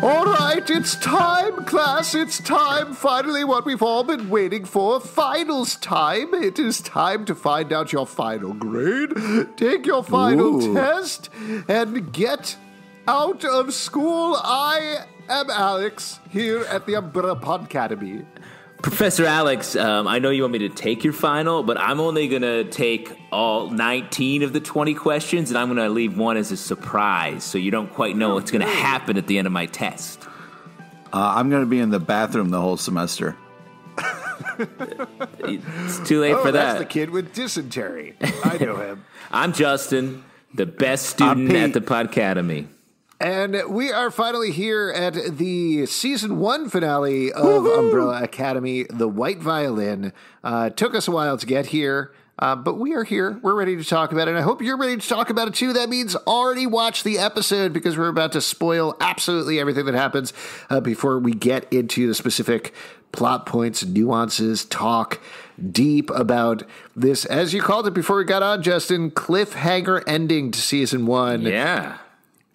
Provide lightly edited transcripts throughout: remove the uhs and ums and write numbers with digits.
All right, it's time, class. It's time. Finally, what we've all been waiting for. Finals time. It is time to find out your final grade, take your final test, and get out of school. I am Alex, here at the Umbrella Podcademy. Professor Alex, I know you want me to take your final, but I'm only going to take all 19 of the 20 questions, and I'm going to leave one as a surprise, so you don't quite know what's going to happen at the end of my test. I'm going to be in the bathroom the whole semester. It's too late for that. That's the kid with dysentery. I know him. I'm Justin, the best student at the Podcademy. And we are finally here at the season 1 finale of Umbrella Academy, the White Violin. Took us a while to get here, but we are here. We're ready to talk about it. And I hope you're ready to talk about it too. That means already watch the episode because we're about to spoil absolutely everything that happens before we get into the specific plot points, nuances, talk deep about this, as you called it before we got on, Justin, cliffhanger ending to season 1. Yeah.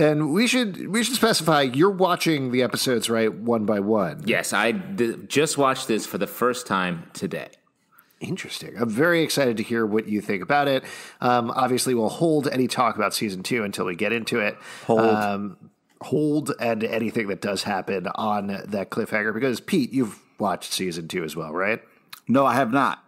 And we should specify you're watching the episodes, right, one by one. Yes, I just watched this for the first time today. Interesting. I'm very excited to hear what you think about it. Obviously, we'll hold any talk about season 2 until we get into it. Hold and anything that does happen on that cliffhanger. Because, Pete, you've watched season 2 as well, right? No, I have not.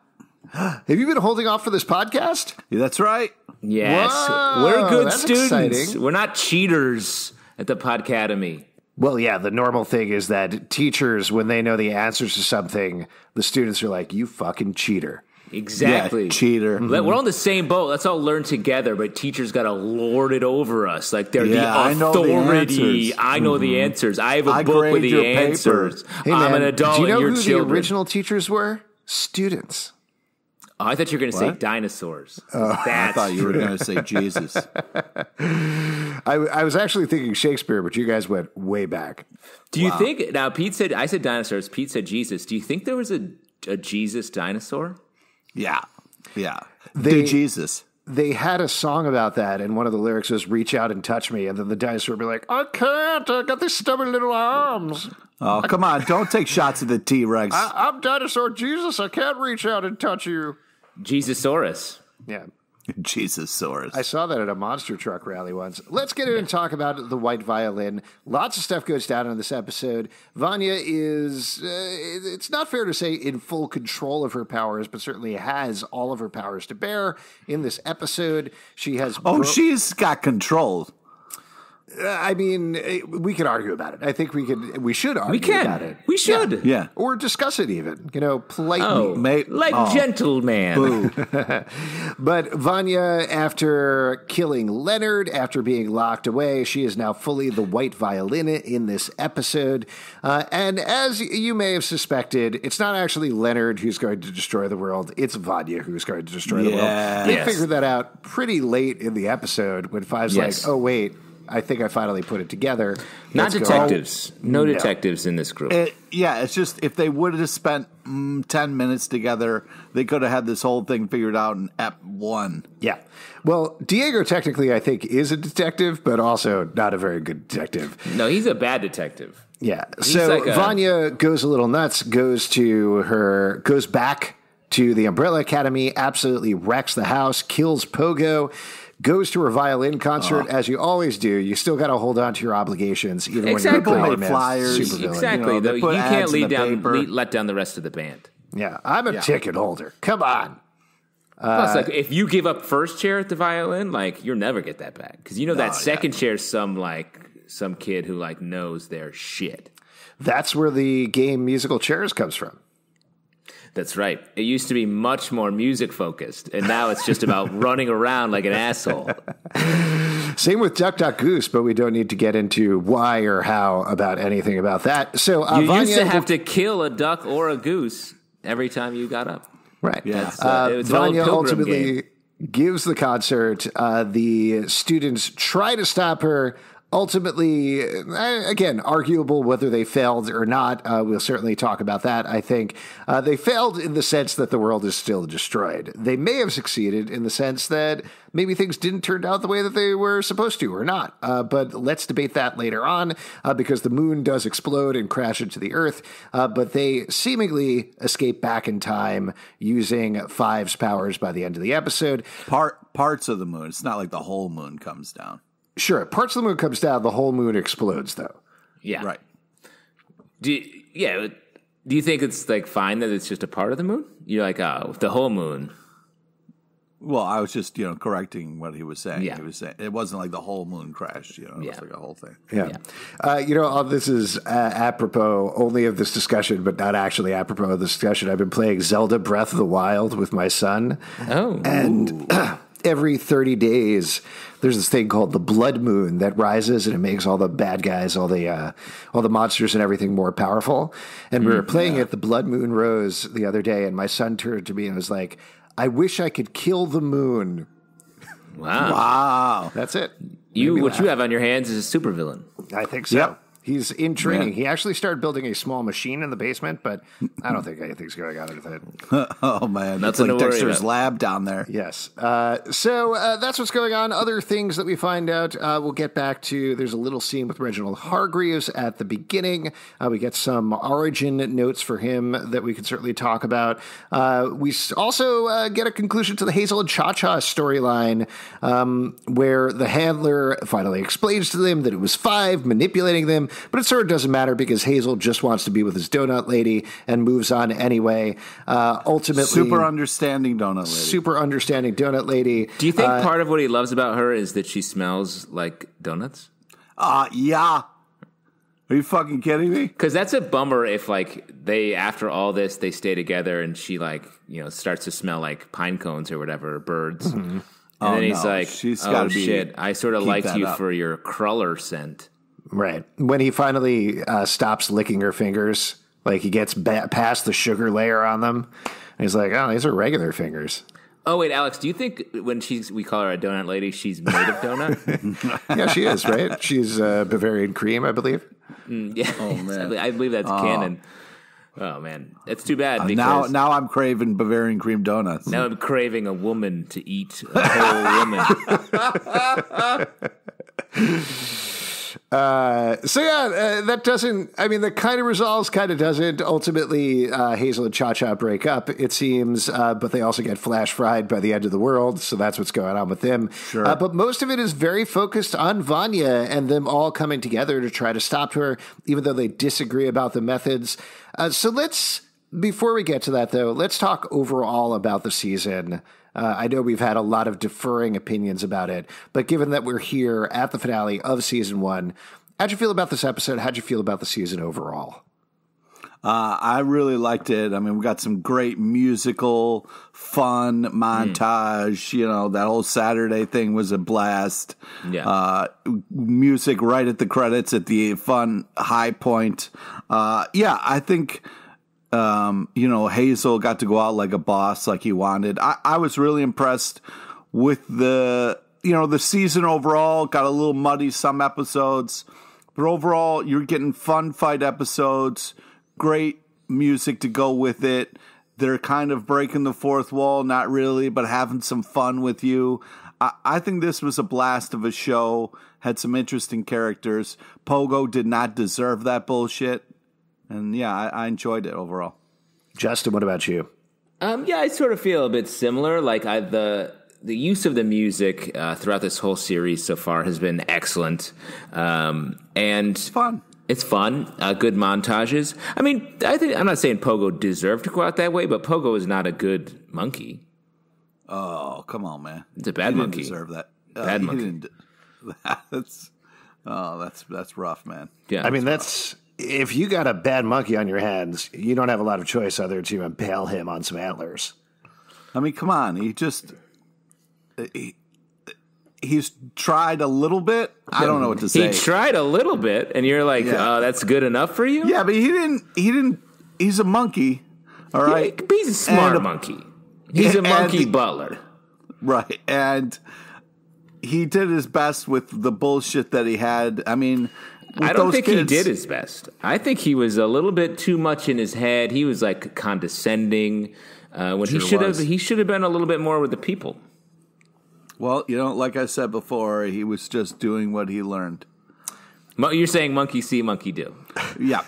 Have you been holding off for this podcast? Yeah, that's right. Yes, Whoa, we're good that's students. exciting. We're not cheaters at the Podcademy. Well, yeah, the normal thing is that teachers, when they know the answers to something, the students are like, you fucking cheater. Exactly. Yeah, cheater. We're on the same boat. Let's all learn together, but teachers got to lord it over us. Like they're the authority. I know the answers. I have a book with the answers. Hey, I'm man, an adult do you know and you're who children. the original teachers were? Students. Oh, I thought you were going to say dinosaurs. I thought you were going to say Jesus. I was actually thinking Shakespeare, but you guys went way back. Do you think, now Pete said, I said dinosaurs, Pete said Jesus. Do you think there was a Jesus dinosaur? Yeah. Dude, Jesus. They had a song about that, and one of the lyrics was "Reach out and touch me," and then the dinosaur would be like, "I can't. I got these stubby little arms." Oh, come on! Don't take shots at the T-Rex. I'm dinosaur Jesus. I can't reach out and touch you. Jesusaurus. Yeah. Jesusaurus. I saw that at a monster truck rally once. Let's get in and talk about the White Violin. Lots of stuff goes down in this episode. Vanya is, it's not fair to say in full control of her powers, but certainly has all of her powers to bear in this episode. She has... she's got control. I mean, we could argue about it. I think we should argue about it. We should. Yeah. Or discuss it even, politely. Oh, gentleman. But Vanya, after killing Leonard, after being locked away, she is now fully the White Violin in this episode. And as you may have suspected, it's not actually Leonard who's going to destroy the world. It's Vanya who's going to destroy the world. They figured that out pretty late in the episode when Five's like, oh, wait. I think I finally put it together. Not detectives. No detectives in this group. It's just if they would have spent 10 minutes together, they could have had this whole thing figured out in Ep 1. Yeah. Well, Diego technically, I think, is a detective, but also not a very good detective. No, he's a bad detective. Yeah. So Vanya goes a little nuts, goes back to the Umbrella Academy, absolutely wrecks the house, kills Pogo, goes to her violin concert, as you always do. You still got to hold on to your obligations, even when you're a flyers. Exactly. You can't let down the rest of the band. Yeah, I'm a ticket holder. Come on. Plus, if you give up first chair at the violin, you'll never get that back. Because that second chair is some kid who knows their shit. That's where the game musical chairs comes from. That's right. It used to be much more music focused, and now it's just about running around like an asshole. Same with Duck Duck Goose, but we don't need to get into why or how about anything about that. So you Vanya used to have to kill a duck or a goose every time you got up. Right. Yeah. Vanya ultimately gives the concert. The students try to stop her. ultimately, again, arguable whether they failed or not. We'll certainly talk about that. I think they failed in the sense that the world is still destroyed. They may have succeeded in the sense that maybe things didn't turn out the way that they were supposed to or not. But let's debate that later on because the moon does explode and crash into the Earth. But they seemingly escape back in time using Five's powers by the end of the episode. Parts of the moon. It's not like the whole moon comes down. Sure, parts of the moon comes down, the whole moon explodes, though. Yeah. Right. Do you think it's like fine that it's just a part of the moon? You're like, oh, the whole moon. Well, I was just, correcting what he was saying. Yeah. He was saying it wasn't like the whole moon crashed, it was like a whole thing. Yeah. All this is apropos only of this discussion, but not actually apropos of this discussion. I've been playing Zelda Breath of the Wild with my son. Oh. And every 30 days, there's this thing called the blood moon that rises, and it makes all the bad guys, all the monsters and everything more powerful. And we were playing it. The blood moon rose the other day, and my son turned to me and was like, "I wish I could kill the moon." Wow. That's it. What you have on your hands is a supervillain. I think so. Yep. He's in training. Yeah. He actually started building a small machine in the basement, but I don't think anything's going on with it. Oh, man. That's Nothing like to worry Dexter's about. lab down there. Yes. So that's what's going on. Other things that we find out, we'll get back to. There's a little scene with Reginald Hargreaves at the beginning. We get some origin notes for him that we can certainly talk about. We also get a conclusion to the Hazel and Cha-Cha storyline, where the handler finally explains to them that it was Five manipulating them, but it sort of doesn't matter because Hazel just wants to be with his donut lady and moves on anyway. Ultimately, Super understanding donut lady. Do you think part of what he loves about her is that she smells like donuts? Yeah. Are you fucking kidding me? Because that's a bummer if, like, after all this, they stay together and she, like, starts to smell like pine cones or whatever, or birds. Mm-hmm. And then he's like, shit, I sort of liked you for your cruller scent. Right. When he finally stops licking her fingers, like he gets past the sugar layer on them, and he's like, oh, these are regular fingers. Oh, wait, Alex, do you think when we call her a donut lady, she's made of donut? Yeah, she is, right? She's Bavarian cream, I believe. Yeah. Oh, man. I believe that's canon. Oh, man. It's too bad. Because now I'm craving Bavarian cream donuts. Now I'm craving a woman to eat a whole woman. That doesn't, that kind of resolves, kind of doesn't. Ultimately, Hazel and Cha-Cha break up, it seems, but they also get flash fried by the end of the world, so that's what's going on with them. Sure. But most of it is very focused on Vanya and them all coming together to try to stop her, even though they disagree about the methods. Before we get to that, though, let's talk overall about the season. I know we've had a lot of differing opinions about it, but given that we're here at the finale of season 1, how'd you feel about this episode? How'd you feel about the season overall? I really liked it. I mean, we got some great musical, fun montage. That whole Saturday thing was a blast. Yeah. Music right at the credits at the fun high point. I think... Hazel got to go out like a boss, like he wanted. I was really impressed with the season overall. Got a little muddy some episodes, but overall, you're getting fun fight episodes, great music to go with it. They're kind of breaking the fourth wall, not really, but having some fun with you. I think this was a blast of a show, had some interesting characters. Pogo did not deserve that bullshit. And I enjoyed it overall. Justin, what about you? I sort of feel a bit similar. Like the use of the music throughout this whole series so far has been excellent, and it's fun. It's fun. Good montages. I mean, I'm not saying Pogo deserved to go out that way, but Pogo is not a good monkey. Oh, come on, man! It's a bad monkey. Didn't deserve that. Bad monkey. That's rough, man. Yeah, that's. If you got a bad monkey on your hands, you don't have a lot of choice other to impale him on some antlers. I mean, come on. He's tried a little bit. I don't know what to say. He tried a little bit, and you're like, oh, that's good enough for you? Yeah, but he didn't. He's a monkey, all right? Yeah, he's a smart monkey. He's a monkey butler. Right, and he did his best with the bullshit that he had. I mean, I don't think he did his best. I think he was a little bit too much in his head. He was like condescending when he should have been a little bit more with the people. Well, like I said before, he was just doing what he learned. You're saying monkey see, monkey do. Yeah.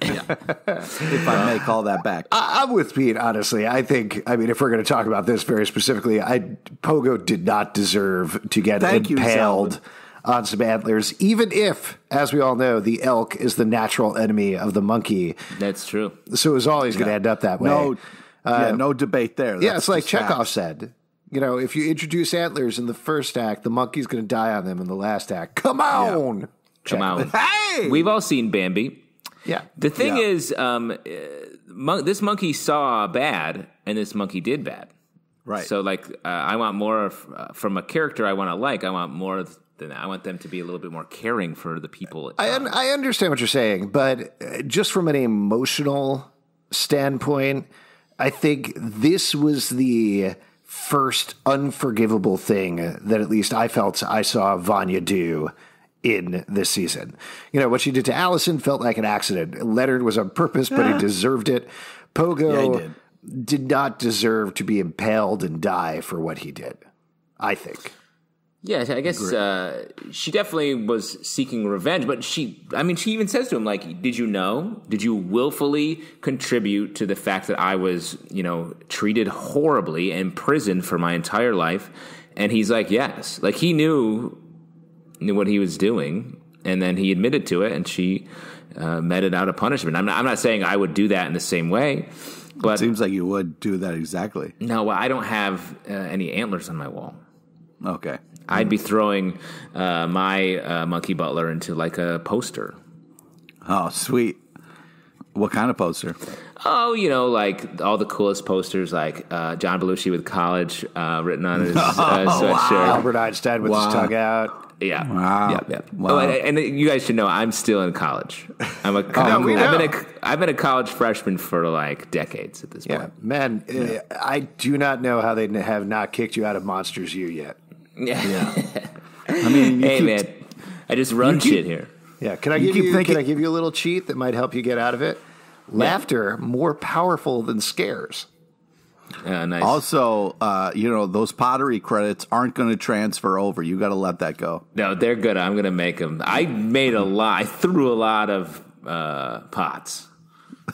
If I may call that back. I'm with Pete, honestly. I mean, if we're going to talk about this very specifically, Pogo did not deserve to get impaled on some antlers, even if, as we all know, the elk is the natural enemy of the monkey. That's true. So it was always going to end up that way. No debate there. Yeah, it's like Chekhov said. If you introduce antlers in the first act, the monkey's going to die on them in the last act. Come on! Yeah. Come out. Hey! We've all seen Bambi. Yeah. The thing is, this monkey saw bad, and this monkey did bad. Right. So, I want more from a character I want to like. I want more than that. I want them to be a little bit more caring for the people. I understand what you're saying, but just from an emotional standpoint, I think this was the first unforgivable thing that at least I felt I saw Vanya do in this season. What she did to Allison felt like an accident. Leonard was on purpose, but he deserved it. Pogo did not deserve to be impaled and die for what he did, I think. Yeah, I guess she definitely was seeking revenge, but she even says to him, did you know? Did you willfully contribute to the fact that I was, treated horribly and imprisoned for my entire life? And he's like, yes. He knew what he was doing, and then he admitted to it, and she meted out a punishment. I'm not saying I would do that in the same way, but it seems like you would do that exactly. No, I don't have any antlers on my wall. Okay. I'd be throwing my monkey butler into a poster. Oh, sweet. What kind of poster? Oh, all the coolest posters, John Belushi with college written on his sweatshirt. Wow. Albert Einstein with his tongue out. Yeah. Wow. Yeah. Wow. Oh, and you guys should know I'm still in college. I've been a college freshman for decades at this point. Yeah, man, I do not know how they have not kicked you out of Monsters U yet. Yeah. I mean, man, I just run shit here. Yeah, can I give you a little cheat that might help you get out of it? Laughter more powerful than scares. Nice. Also, those pottery credits aren't going to transfer over. You got to let that go. No, they're good. I'm going to make them. I made a lot. I threw a lot of pots.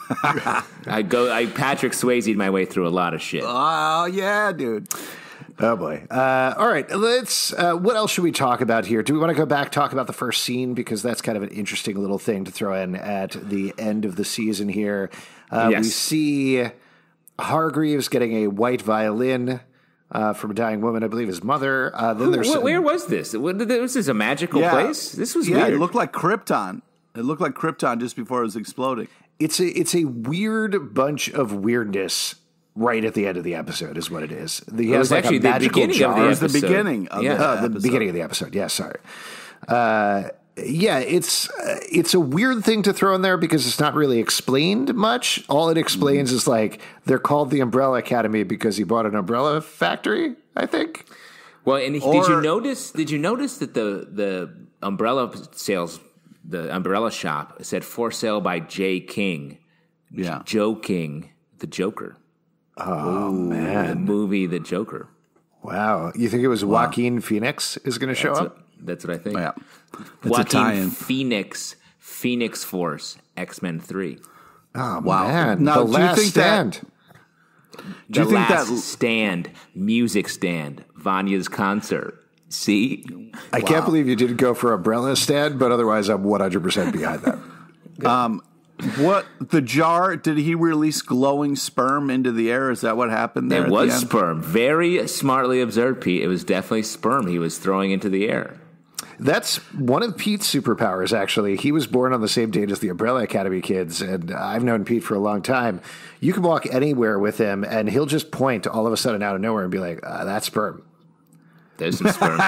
I Patrick Swayze'd my way through a lot of shit. Oh yeah, dude. Oh boy. All right. Let's. What else should we talk about here? Do we want to go back talk about the first scene, because that's kind of an interesting little thing to throw in at the end of the season here. Yes. We see Hargreaves getting a white violin from a dying woman, I believe his mother. Then there's where was this? This is a magical place. This was weird. It looked like Krypton. It looked like Krypton just before it was exploding. It's a weird bunch of weirdness right at the end of the episode is what it is. He has actually the beginning jar. of the episode. The beginning of the episode. The beginning of the episode. Yeah, sorry. It's a weird thing to throw in there because it's not really explained much. All it explains is they're called the Umbrella Academy because he bought an umbrella factory, I think. Well, and did you notice that the umbrella sales, the umbrella shop said for sale by J. King. Yeah. Joe King, the Joker. Oh, man. The movie The Joker. Wow. You think it was Joaquin Phoenix is going to show up? That's what I think. Yeah. Joaquin Phoenix, Phoenix Force, X-Men 3. Oh, wow. Man. Now, The Last Stand. The Last Stand, music stand, Vanya's concert. See? I can't believe you didn't go for umbrella stand, but otherwise I'm 100% behind that. What the jar? Did he release glowing sperm into the air? Is that what happened there? It was sperm. Very smartly observed, Pete. It was definitely sperm he was throwing into the air. That's one of Pete's superpowers, actually. He was born on the same date as the Umbrella Academy kids, and I've known Pete for a long time. You can walk anywhere with him, and he'll just point all of a sudden out of nowhere and be like, that's sperm. There's some sperm.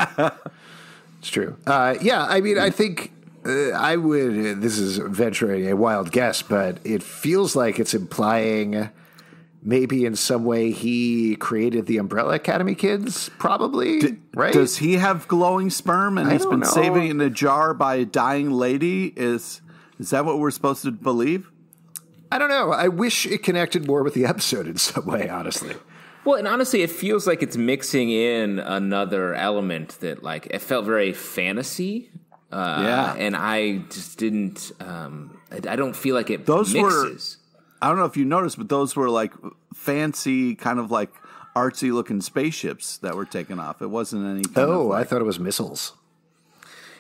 It's true. I think I would, this is venturing a wild guess, but it feels like it's implying maybe in some way he created the Umbrella Academy kids, probably, right? Does he have glowing sperm and he's been saving it in a jar by a dying lady? Is that what we're supposed to believe? I don't know. I wish it connected more with the episode in some way, honestly. Well, and honestly, it feels like it's mixing in another element that, like, it felt very fantasy. And I just didn't. I don't feel like it mixes. I don't know if you noticed, but those were like fancy, kind of like artsy looking spaceships that were taken off. It wasn't any. I thought it was missiles.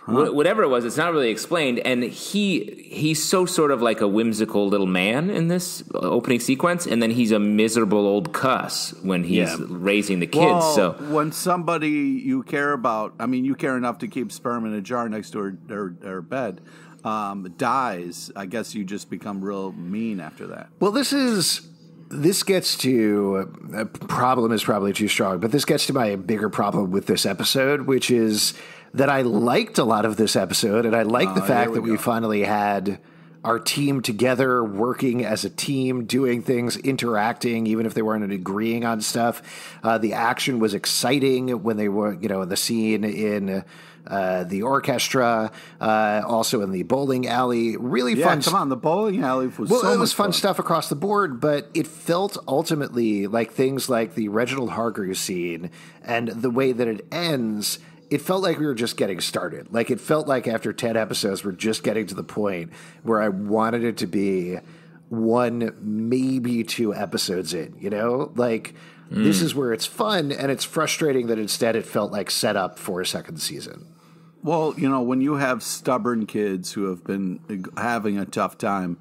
Whatever it was, it's not really explained. And he's so sort of like a whimsical little man in this opening sequence, and then he's a miserable old cuss when he's raising the kids. Well, so when somebody you care about, I mean, you care enough to keep sperm in a jar next to her bed, dies, I guess you just become real mean after that. Well, this gets to a problem is probably too strong, but this gets to my bigger problem with this episode, which is that I liked a lot of this episode, and I liked the fact that we finally had our team together, working as a team, doing things, interacting, even if they weren't agreeing on stuff. The action was exciting when they were, the scene in the orchestra, also in the bowling alley. Really fun. Come on, the bowling alley was it was fun stuff across the board, but it felt ultimately like things like the Reginald Hargreaves scene and the way that it ends. It felt like we were just getting started. Like, it felt like after 10 episodes, we're just getting to the point where I wanted it to be 1, maybe 2 episodes in, This is where it's fun, and it's frustrating that instead it felt like set up for a second season. Well, when you have stubborn kids who have been having a tough time,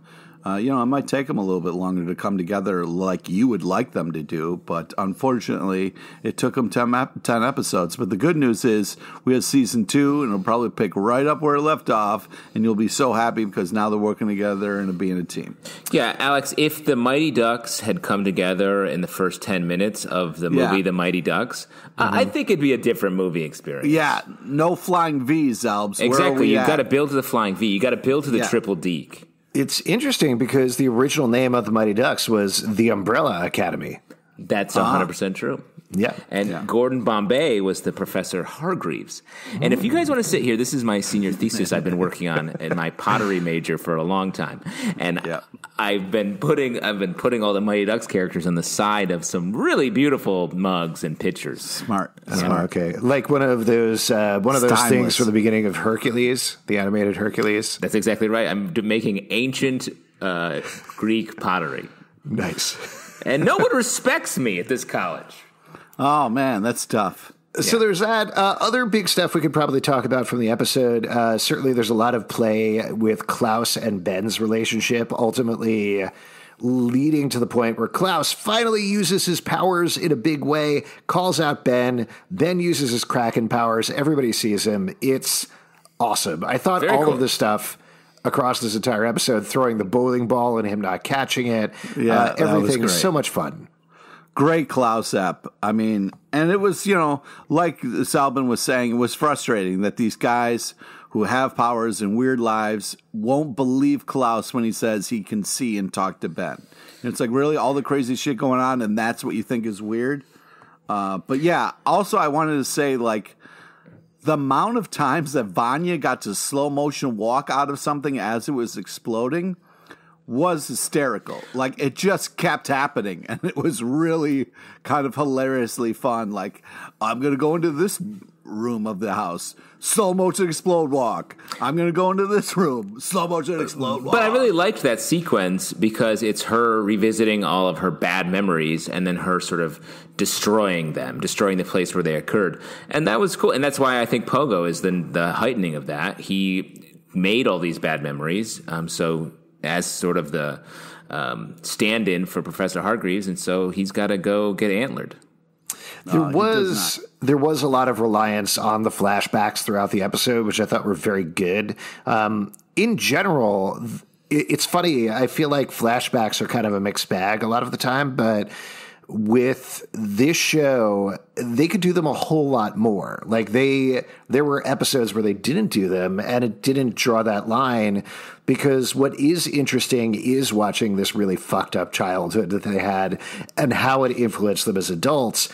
it might take them a little bit longer to come together like you would like them to do. But unfortunately, it took them 10 episodes. But the good news is we have season 2, and it'll probably pick right up where it left off. And you'll be so happy because now they're working together and being a team. Yeah, Alex, if the Mighty Ducks had come together in the first 10 minutes of the movie The Mighty Ducks, I think it'd be a different movie experience. Yeah, no flying V's, Albs. Exactly. You've got to build to the flying V. You got to build to the triple deke. It's interesting because the original name of the Mighty Ducks was the Umbrella Academy. That's 100% true. Yeah. And Gordon Bombay was the Professor Hargreaves. And if you guys want to sit here, this is my senior thesis I've been working on in my pottery major for a long time. And I've been putting all the Mighty Ducks characters on the side of some really beautiful mugs and pitchers. Smart. Okay. Like one of those things from the beginning of Hercules, the animated Hercules. That's exactly right. I'm making ancient Greek pottery. Nice. And no one respects me at this college. Oh, man, that's tough. So there's that. Other big stuff we could probably talk about from the episode. Certainly there's a lot of play with Klaus and Ben's relationship, ultimately leading to the point where Klaus finally uses his powers in a big way, calls out Ben. Ben uses his Kraken powers. Everybody sees him. It's awesome. I thought Very cool. of this stuff across this entire episode, throwing the bowling ball and him not catching it. Yeah, everything was so much fun. Great Klaus app. I mean, and it was, like Salvin was saying, it was frustrating that these guys who have powers and weird lives won't believe Klaus when he says he can see and talk to Ben. And it's like, really, all the crazy shit going on, and that's what you think is weird? But yeah, also I wanted to say, like, the amount of times that Vanya got to slow motion walk out of something as it was exploding was hysterical. Like, it just kept happening, and it was really kind of hilariously fun. Like, I'm going to go into this room of the house, slow motion explode walk. I'm going to go into this room, slow motion explode walk. But I really liked that sequence because it's her revisiting all of her bad memories and then her sort of destroying the place where they occurred. And that was cool. And that's why I think Pogo is the heightening of that. He made all these bad memories. So as sort of the stand-in for Professor Hargreaves, and so he's got to go get antlered. There was a lot of reliance on the flashbacks throughout the episode, which I thought were very good. In general, it's funny. I feel like flashbacks are kind of a mixed bag a lot of the time, but with this show, they could do them a whole lot more. Like there were episodes where they didn't do them, and it didn't draw that line, because what is interesting is watching this really fucked up childhood that they had and how it influenced them as adults.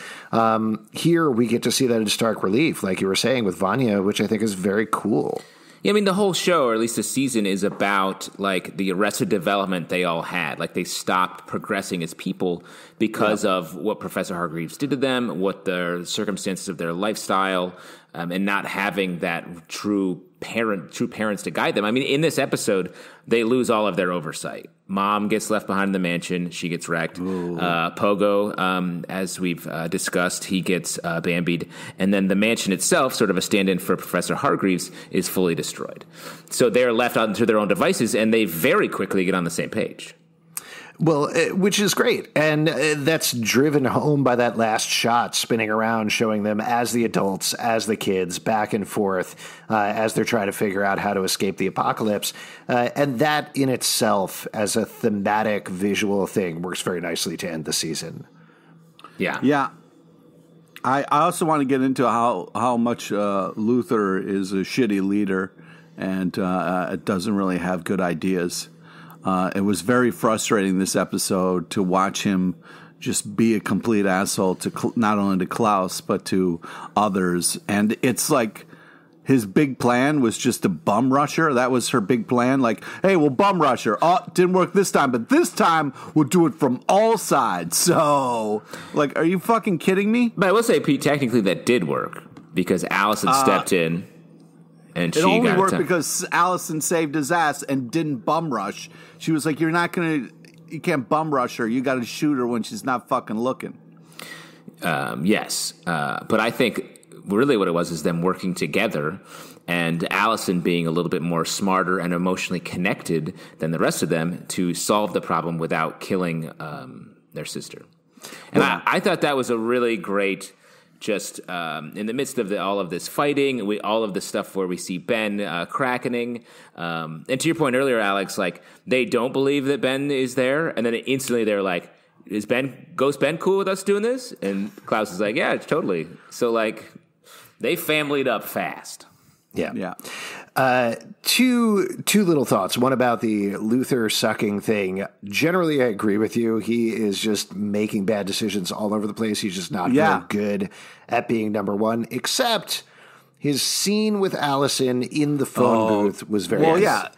Here we get to see that in stark relief, like you were saying with Vanya, which I think is very cool. Yeah, I mean, the whole show, or at least the season, is about, like, the arrested development they all had. Like, they stopped progressing as people because of what Professor Hargreaves did to them, what the circumstances of their lifestyle, and not having that true parents to guide them. I mean, in this episode, they lose all of their oversight. Mom gets left behind in the mansion. She gets wrecked. Pogo, as we've discussed, he gets bambied. And then the mansion itself, sort of a stand-in for Professor Hargreaves, is fully destroyed. So they're left out to their own devices, and they very quickly get on the same page. Well, which is great. And that's driven home by that last shot spinning around, showing them as the adults, as the kids, back and forth, as they're trying to figure out how to escape the apocalypse. And that in itself, as a thematic visual thing, works very nicely to end the season. Yeah. Yeah. I also want to get into how much Luther is a shitty leader and doesn't really have good ideas. It was very frustrating this episode to watch him just be a complete asshole to not only to Klaus but to others. And it's like his big plan was just to bum rush her. That was her big plan. Like, hey, we'll bum rush her. Oh, didn't work this time, but this time we'll do it from all sides. So, like, are you fucking kidding me? But I will say, Pete, technically that did work because Allison stepped in. And it only worked because Allison saved his ass and didn't bum rush. She was like, you can't bum rush her. You got to shoot her when she's not fucking looking. Yes. But I think really what it was is them working together and Allison being a little bit more smarter and emotionally connected than the rest of them to solve the problem without killing their sister. And I thought that was a really great... Just in the midst of all of this fighting, all of the stuff where we see Ben crackening. And to your point earlier, Alex, like they don't believe that Ben is there. And then instantly they're like, Ghost Ben cool with us doing this? And Klaus is like, yeah, totally. So like they familyed up fast. Yeah. Two little thoughts. One about the Luther sucking thing. Generally, I agree with you. He is just making bad decisions all over the place. He's just not very good at being number one, except his scene with Allison in the phone booth was very nice.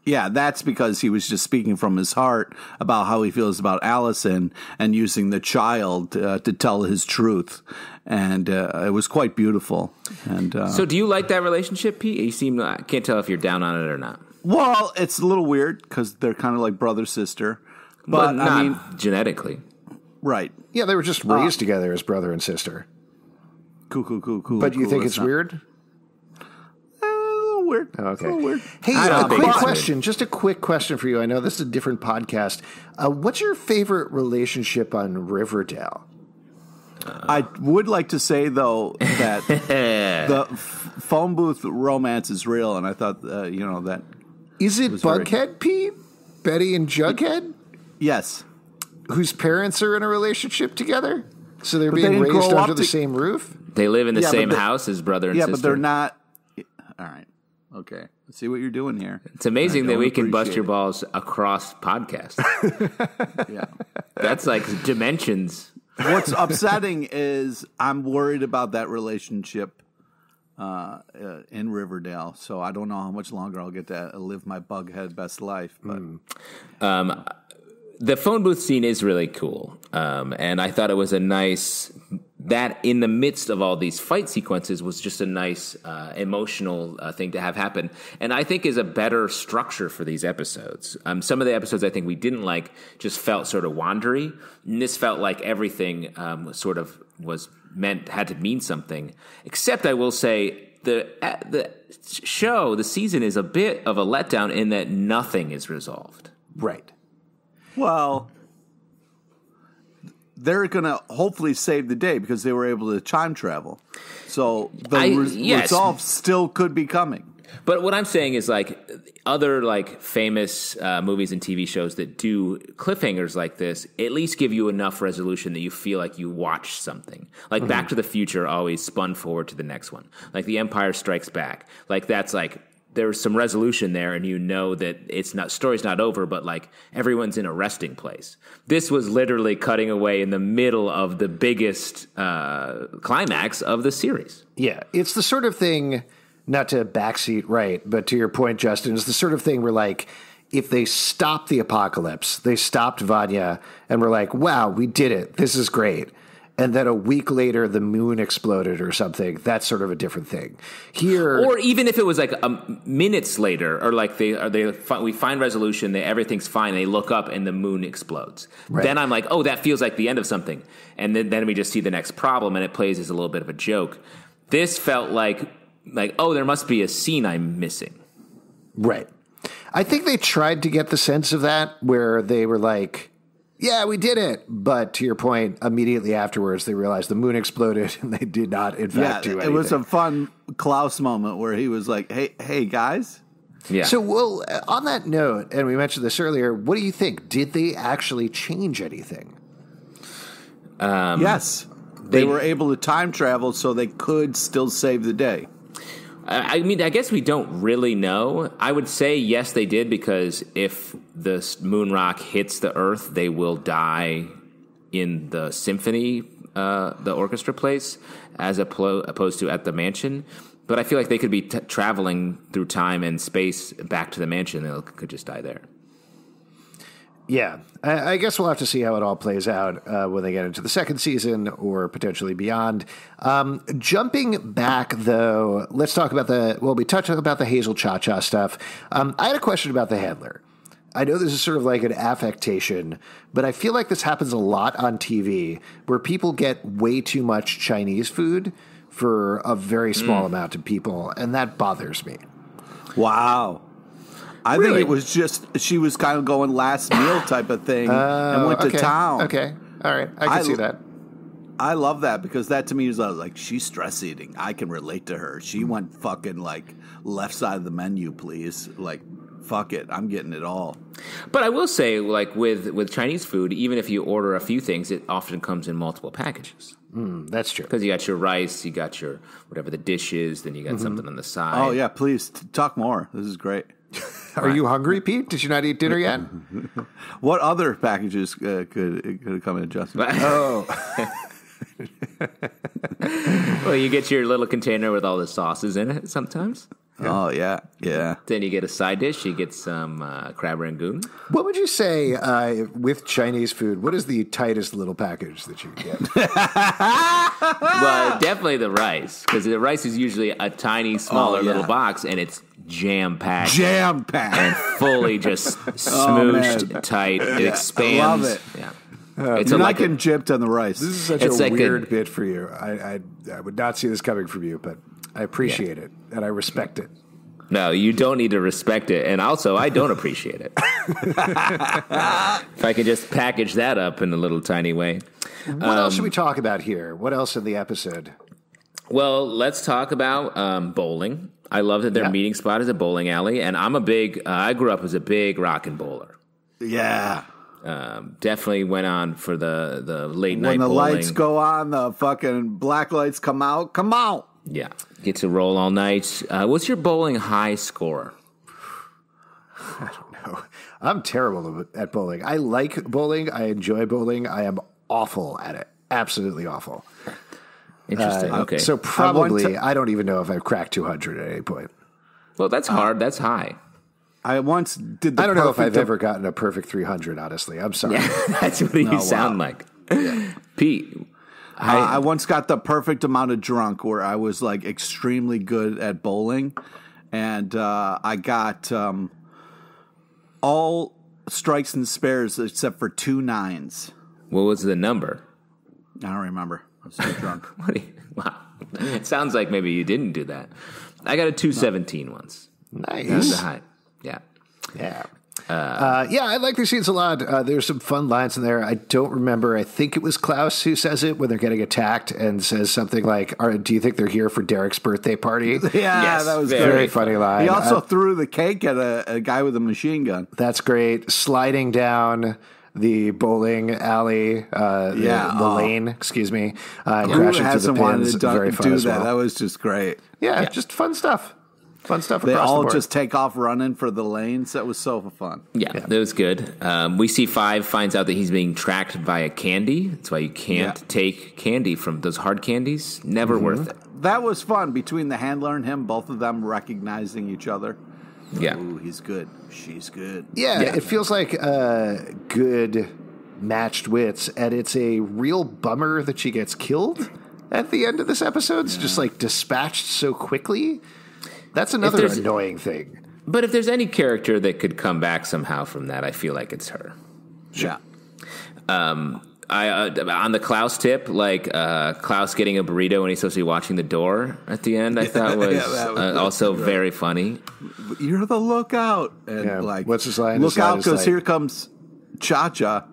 Yeah, that's because he was just speaking from his heart about how he feels about Allison and using the child to tell his truth. And it was quite beautiful. And so do you like that relationship, Pete? You seem, I can't tell if you're down on it or not. Well, it's a little weird because they're kind of like brother-sister. But not I mean, genetically. Right. Yeah, they were just raised together as brother and sister. Cool. But you think it's weird? Weird. Okay. A little weird. Hey, a quick question. Just a quick question for you. I know this is a different podcast. What's your favorite relationship on Riverdale? I would like to say, though, that the phone booth romance is real, and I thought, that... Is it Bughead, Pete? Betty and Jughead? Yes. Whose parents are in a relationship together? So they're being raised under the same roof? They live in the same house as brother and sister. Yeah, but they're not... All right. Okay. Let's see what you're doing here. It's amazing that we can bust your balls across podcasts. Yeah. That's like dimensions. What's upsetting is I'm worried about that relationship in Riverdale. So I don't know how much longer I'll get to live my Bughead best life. But the phone booth scene is really cool. And I thought it was a nice... That in the midst of all these fight sequences was just a nice emotional thing to have happen. And I think is a better structure for these episodes. Some of the episodes I think we didn't like just felt sort of wandery. And this felt like everything sort of had to mean something. Except I will say the show, the season is a bit of a letdown in that nothing is resolved. Right. Well... They're going to hopefully save the day because they were able to time travel. So the resolve still could be coming. But what I'm saying is like other like famous movies and TV shows that do cliffhangers like this at least give you enough resolution that you feel like you watched something. Like Back to the Future always spun forward to the next one. Like The Empire Strikes Back. Like that's like there's some resolution there, and you know that it's not story's not over, but like everyone's in a resting place. This was literally cutting away in the middle of the biggest climax of the series. Yeah, it's the sort of thing. Not to backseat right, but to your point, Justin, it's the sort of thing where, like, if they stopped the apocalypse, they stopped Vanya, and were like, wow, we did it. This is great. And then a week later, the moon exploded or something. That's sort of a different thing. Here, or even if it was like minutes later, or like we find resolution, everything's fine. They look up and the moon explodes. Right. Then I'm like, oh, that feels like the end of something. And then we just see the next problem, and it plays as a little bit of a joke. This felt like, oh, there must be a scene I'm missing. Right. I think they tried to get the sense of that, where they were like, yeah, we did it. But to your point, immediately afterwards, they realized the moon exploded and they did not, in fact, do anything. It was a fun Klaus moment where he was like, hey, guys. Yeah. So, well, on that note, and we mentioned this earlier, what do you think? Did they actually change anything? Yes. They were able to time travel so they could still save the day. I mean, I guess we don't really know. I would say yes, they did, because if the moon rock hits the Earth, they will die in the symphony, the orchestra place, as opposed to at the mansion. But I feel like they could be traveling through time and space back to the mansion. They could just die there. Yeah, I guess we'll have to see how it all plays out when they get into the second season or potentially beyond. Jumping back, though, let's talk about we touched about the Hazel Cha-Cha stuff. I had a question about the handler. I know this is sort of like an affectation, but I feel like this happens a lot on TV, where people get way too much Chinese food for a very small amount of people, and that bothers me. Wow. I think it was just she was kind of going last meal type of thing and went to town. Okay. All right. I can see that. I love that, because that to me is like, she's stress eating. I can relate to her. She went fucking like left side of the menu, please. Like, fuck it. I'm getting it all. But I will say, like with Chinese food, even if you order a few things, it often comes in multiple packages. That's true. Because you got your rice, you got your whatever the dish is, then you got something on the side. Oh, yeah. Please talk more. This is great. Are you hungry, Pete? Did you not eat dinner yet? What other packages could come in, Justin? Oh. Well, you get your little container with all the sauces in it sometimes. Oh, yeah. Then you get a side dish. You get some crab rangoon. What would you say with Chinese food? What is the tightest little package that you get? Well, definitely the rice, because the rice is usually a tiny, smaller little box, and it's jam-packed. And fully just smooshed tight. It expands. I love it. Yeah. It's not getting gypped on the rice. This is such a weird bit for you. I would not see this coming from you, but I appreciate it, and I respect it. No, you don't need to respect it, and also I don't appreciate it. If I could just package that up in a little tiny way. What else should we talk about here? What else in the episode? Well, let's talk about bowling. I love that their meeting spot is a bowling alley, and I grew up as a big rockin' bowler. Yeah. Definitely went on for the late night bowling. When the lights go on, the fucking black lights come out. Come out. Yeah. Get to roll all night. What's your bowling high score? I don't know. I'm terrible at bowling. I like bowling. I enjoy bowling. I am awful at it. Absolutely awful. Interesting. Okay. So probably, I don't even know if I've cracked 200 at any point. Well, that's hard. That's high. I once did I don't know if I've ever gotten a perfect 300, honestly. I'm sorry. Yeah, that's what you sound like. Yeah. Pete. I once got the perfect amount of drunk where I was like extremely good at bowling, and I got all strikes and spares except for 2 9s. What was the number? I don't remember. I was so drunk. Wow. It sounds like maybe you didn't do that. I got a 217 once. Nice. That's a high. Yeah. Yeah. Yeah, I like these scenes a lot. There's some fun lines in there. I don't remember. I think it was Klaus who says it when they're getting attacked and says something like, do you think they're here for Derek's birthday party? Yeah, that was very funny line. He also threw the cake at a guy with a machine gun. That's great. Sliding down the bowling alley, the lane, excuse me, and crashing through the pins. Very fun as well. That was just great. Yeah, just fun stuff. Fun stuff They across the all board. just take off running for the lanes. That was so fun. Yeah, that was good. We see Five finds out that he's being tracked via candy. That's why you can't take candy from those hard candies. Never worth it. That was fun between the handler and him, both of them recognizing each other. Yeah. Ooh, he's good. She's good. Yeah, it feels like good matched wits, and it's a real bummer that she gets killed at the end of this episode. It's just like dispatched so quickly. That's another annoying thing. But if there's any character that could come back somehow from that, I feel like it's her. Sure. Yeah. On the Klaus tip, Klaus getting a burrito when he's supposed to be watching the door at the end, I thought was also very funny. You're the lookout. And what's his line? Look out, because here comes Cha-Cha.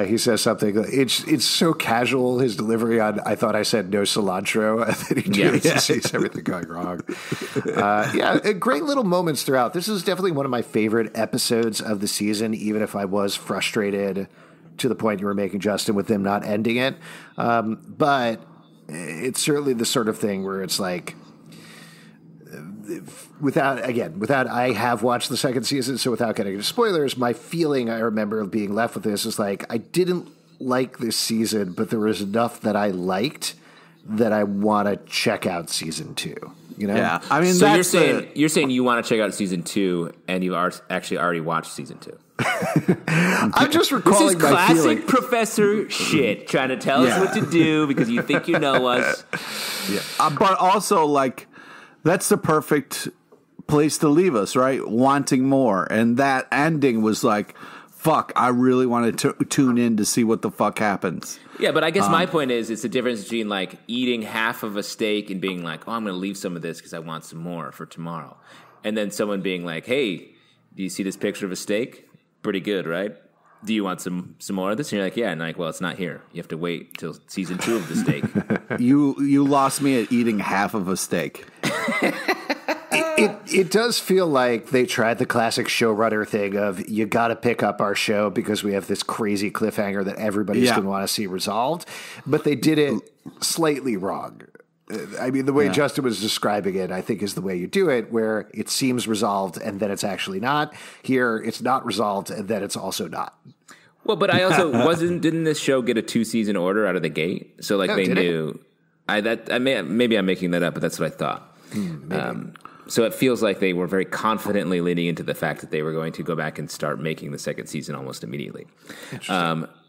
He says something. It's so casual, his delivery on I thought I said no cilantro, and then he just sees everything going wrong. Great little moments throughout. This is definitely one of my favorite episodes of the season, even if I was frustrated to the point you were making, Justin, with them not ending it. But it's certainly the sort of thing where it's like, without I have watched the second season, so without getting into spoilers, my feeling I remember being left with this is like, I didn't like this season, but there was enough that I liked that I want to check out season 2. You know? Yeah, I mean, so you're saying you want to check out season 2, and you are actually already watched season 2. I'm just recalling this is my feeling. classic professor shit, trying to tell us what to do because you think you know us. But also, like, that's the perfect place to leave us, right? Wanting more. And that ending was like, fuck, I really want to tune in to see what the fuck happens. Yeah, but I guess my point is it's the difference between, like, eating half of a steak and being like, oh, I'm going to leave some of this because I want some more for tomorrow. And then someone being like, hey, do you see this picture of a steak? Pretty good, right? Do you want some more of this? And you're like, yeah. And like, well, it's not here. You have to wait till season 2 of the steak. You lost me at eating half of a steak. It does feel like they tried the classic showrunner thing of, you got to pick up our show because we have this crazy cliffhanger that everybody's going to want to see resolved. But they did it slightly wrong. I mean, the way Justin was describing it, I think, is the way you do it, where it seems resolved and then it's actually not. Here, it's not resolved and then it's also not. Well, but I also didn't this show get a 2-season order out of the gate? So, like, they knew. Maybe I'm making that up, but that's what I thought. So it feels like they were very confidently leaning into the fact that they were going to go back and start making the second season almost immediately.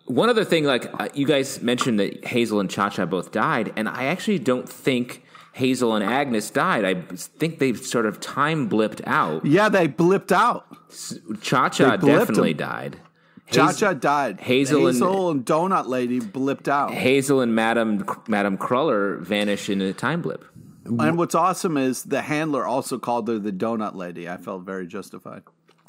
One other thing, like, you guys mentioned that Hazel and Cha-Cha both died, and I actually don't think Hazel and Agnes died. I think they sort of time blipped out. Yeah, they blipped out. Cha-Cha definitely died. Cha-Cha died. Hazel and Donut Lady blipped out. Hazel and Madame Cruller vanished in a time blip. And what's awesome is the handler also called her the Donut Lady. I felt very justified.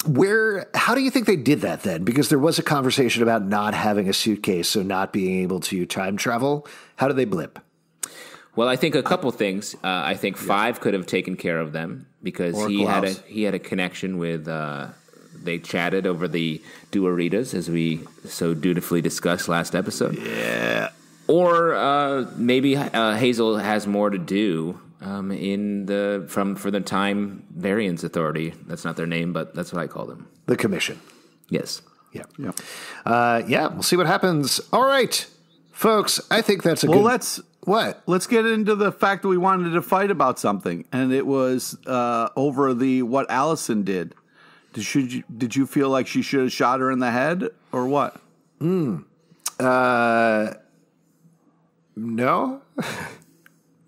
How do you think they did that then? Because there was a conversation about not having a suitcase, so not being able to time travel. How did they blip? Well, I think a couple things. I think Five could have taken care of them because he had a connection with. They chatted over the Duoritas, as we so dutifully discussed last episode. Yeah. Or maybe Hazel has more to do for the Time Variance Authority. That's not their name, but that's what I call them. The Commission. Yes. Yeah. We'll see what happens. All right, folks. I think that's a good. Let's get into the fact that we wanted to fight about something, and it was over what Allison did. Did you feel like she should have shot her in the head, or what? No.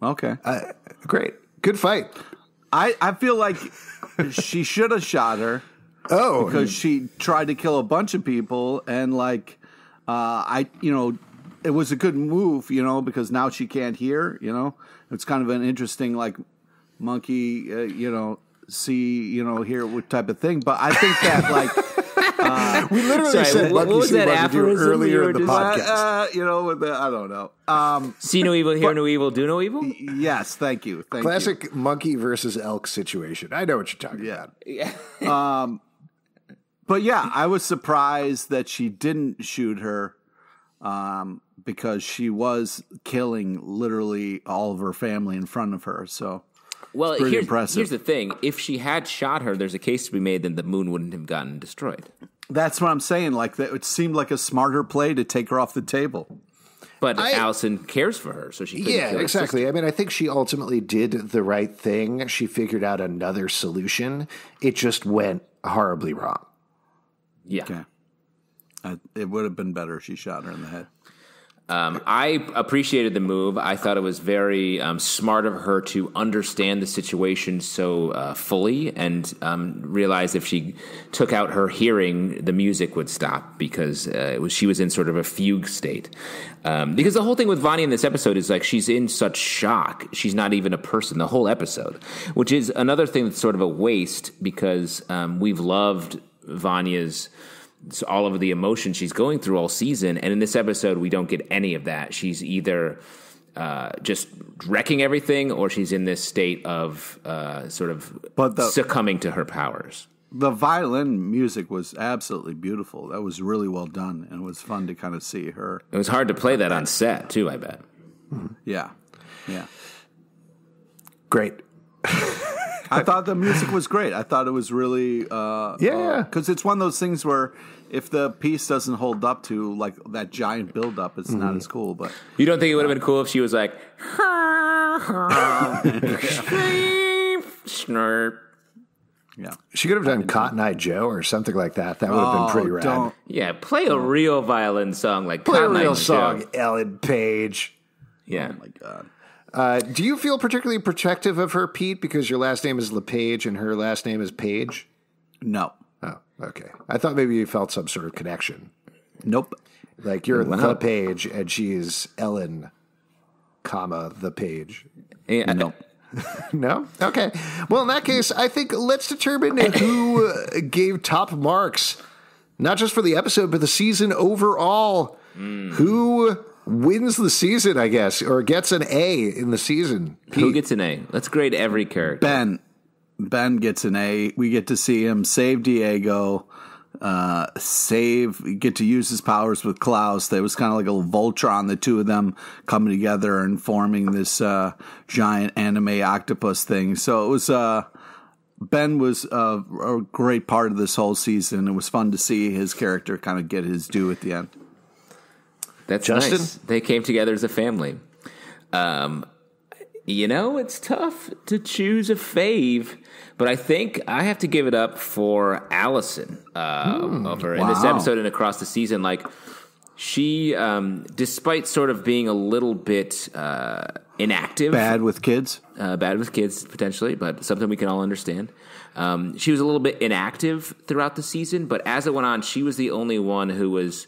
Okay. Great. Good fight. I feel like she should have shot her. Oh. Because she tried to kill a bunch of people, and it was a good move, because now she can't hear, It's kind of an interesting, monkey, see, hear what type of thing. But I think that we literally said what was that aphorism earlier in the podcast. I don't know. See no evil, hear no evil, do no evil? Yes, thank you. Classic monkey versus elk situation. I know what you're talking about. Yeah. But yeah, I was surprised that she didn't shoot her because she was killing literally all of her family in front of her. So, well, impressive. Here's the thing. If she had shot her, there's a case to be made that the moon wouldn't have gotten destroyed. That's what I'm saying. Like, it seemed like a smarter play to take her off the table. But Allison cares for her, so she couldn't kill her exactly. sister. I mean, I think she ultimately did the right thing. She figured out another solution. It just went horribly wrong. Yeah. Okay. It would have been better if she shot her in the head. I appreciated the move. I thought it was very smart of her to understand the situation so fully and realize if she took out her hearing, the music would stop because she was in sort of a fugue state. Because the whole thing with Vanya in this episode is like she's in such shock. She's not even a person the whole episode, which is another thing that's sort of a waste because we've loved Vanya's all of the emotion she's going through all season, and in this episode we don't get any of that. She's either just wrecking everything or she's in this state of succumbing to her powers. The violin music was absolutely beautiful. That was really well done, and it was fun to kind of see her. It was hard to play that on set too, I bet. Yeah Great. I thought the music was great. I thought it was really, because it's one of those things where if the piece doesn't hold up to like that giant build up, it's not as cool. But you don't think it would have been cool if she was like, snurp. Yeah, she could have done Cotton Eye Joe or something like that. That would have been pretty rad. Yeah, play a real violin song like play Cotton a real Eye song, Joe. Ellen Page. Yeah. Oh my God. Do you feel particularly protective of her, Pete, because your last name is LePage and her last name is Page? No. Oh, okay. I thought maybe you felt some sort of connection. Nope. Like you're the Page and she's Ellen, the Page. Yeah. Nope. No? Okay. Well, in that case, I think let's determine who gave top marks, not just for the episode, but the season overall. Who wins the season, I guess, or gets an A in the season? Pete. Who gets an A? Let's grade every character. Ben gets an A. We get to see him save Diego, get to use his powers with Klaus. There was kind of like a Voltron, the two of them coming together and forming this giant anime octopus thing. So it was Ben was a great part of this whole season. It was fun to see his character kind of get his due at the end. That's Justin? nice. They came together as a family. It's tough to choose a fave, but I think I have to give it up for Allison over in this episode and across the season. Like she, despite sort of being a little bit inactive, bad with kids potentially, but something we can all understand. She was a little bit inactive throughout the season, but as it went on, she was the only one who was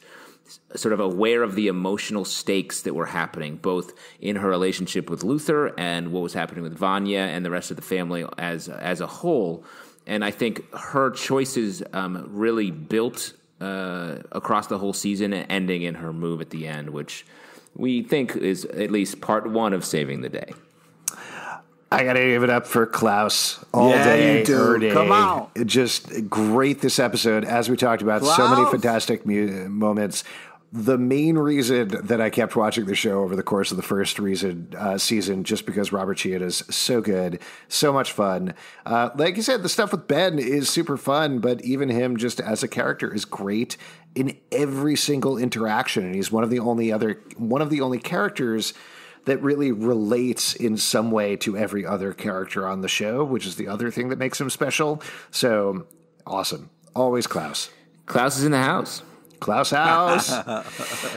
sort of aware of the emotional stakes that were happening, both in her relationship with Luther and what was happening with Vanya and the rest of the family as a whole. And I think her choices really built across the whole season and ending in her move at the end, which we think is at least part one of saving the day. I got to give it up for Klaus all day, every day. Come on. Just great this episode. As we talked about, Klaus. so many fantastic moments. The main reason that I kept watching the show over the course of the first season, just because Robert Chiat is so good, so much fun. Like you said, the stuff with Ben is super fun, but even him just as a character is great in every single interaction. And he's one of the only characters that really relates in some way to every other character on the show, which is the other thing that makes him special. So awesome. Always Klaus. Klaus is in the house. Klaus House.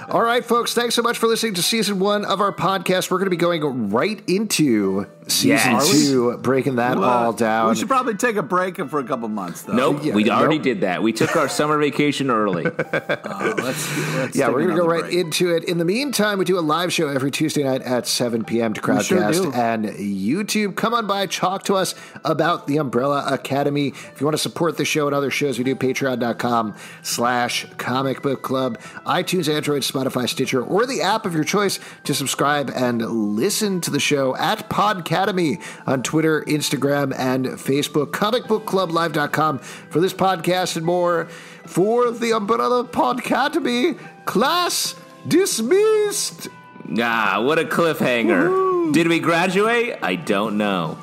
All right, folks, thanks so much for listening to season 1 of our podcast. We're going to be going right into season 2, breaking that all down. We should probably take a break for a couple months, though. Nope, we already did that. We took our summer vacation early. Let's we're going to go right into it. In the meantime, we do a live show every Tuesday night at 7 p.m. to Crowdcast and YouTube. Come on by, talk to us about the Umbrella Academy. If you want to support the show and other shows, we do patreon.com/Comic Book Club, iTunes, Android, Spotify, Stitcher, or the app of your choice to subscribe and listen to the show at Podcademy on Twitter, Instagram, and Facebook. ComicBookClubLive.com for this podcast and more. For the Umbrella Podcademy, class dismissed. What a cliffhanger. Woo-hoo. Did we graduate? I don't know.